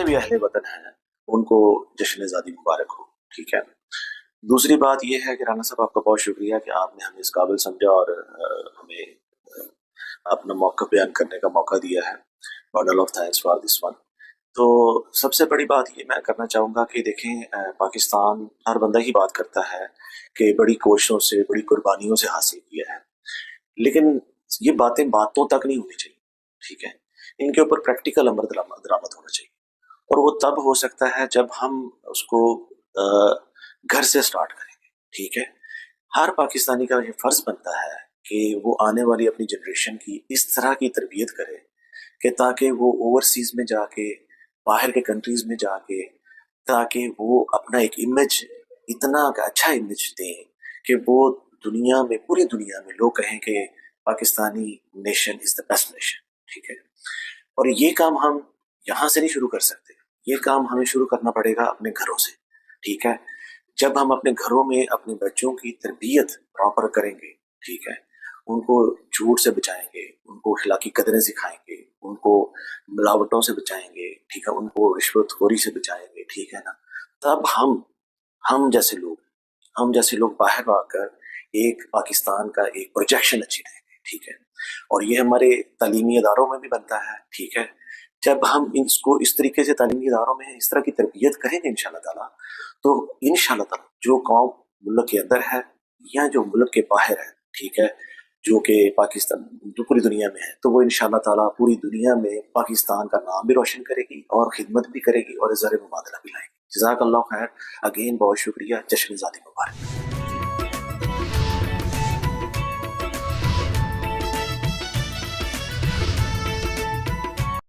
जितने भी अहले वतन हैं उनको जश्न आज़ादी मुबारक हो। ठीक है। दूसरी बात ये है कि राना साहब आपका बहुत शुक्रिया कि आपने हमें इस काबिल समझा और हमें अपना मौका बयान करने का मौका दिया है। Bundle of thanks for this one. तो सबसे बड़ी बात ये मैं करना चाहूँगा कि देखें, पाकिस्तान हर बंदा ही बात करता है कि बड़ी कोशिशों से बड़ी कुर्बानियों से हासिल किया है, लेकिन ये बातें बातों तक नहीं होनी चाहिए। ठीक है, इनके ऊपर प्रैक्टिकल अमल दरामद होना चाहिए, और वो तब हो सकता है जब हम उसको घर से स्टार्ट करेंगे। ठीक है, हर पाकिस्तानी का ये फर्ज बनता है कि वो आने वाली अपनी जनरेशन की इस तरह की तरबियत करे कि ताकि वो ओवरसीज में जाके, बाहर के कंट्रीज में जाके, ताकि वो अपना एक इमेज, इतना अच्छा इमेज दें कि वो दुनिया में, पूरी दुनिया में लोग कहें कि Pakistani nation is the best nation. ठीक है, और ये काम हम यहाँ से नहीं शुरू कर सकते, ये काम हमें शुरू करना पड़ेगा अपने घरों से। ठीक है, जब हम अपने घरों में अपने बच्चों की तरबियत प्रॉपर करेंगे, ठीक है, उनको झूठ से बचाएंगे, उनको अखलाकी कदरें सिखाएंगे, उनको मिलावटों से बचाएंगे, ठीक है, उनको रिश्वतखोरी से बचाएंगे, ठीक है ना, तब हम जैसे लोग बाहर आकर एक पाकिस्तान का एक प्रोजेक्शन अच्छी रहेंगे। ठीक है, और ये हमारे तालीमी इदारों में भी बनता है। ठीक है, जब हम इसको इस तरीके से तालीमी इदारों में इस तरह की तरबियत करेंगे इंशाल्लाह ताला, तो इंशाल्लाह ताला जो कौम मुल्क के अंदर है या जो मुल्क के बाहर है, ठीक है, जो कि पाकिस्तान, जो पूरी दुनिया में है, तो वो इंशाल्लाह ताला पूरी दुनिया में पाकिस्तान का नाम भी रोशन करेगी और खिदमत भी करेगी और ज़र मुबादला भी लाएगी। जज़ाकल्लाह खैर। अगेन बहुत शुक्रिया। जश्न आज़ादी मुबारक।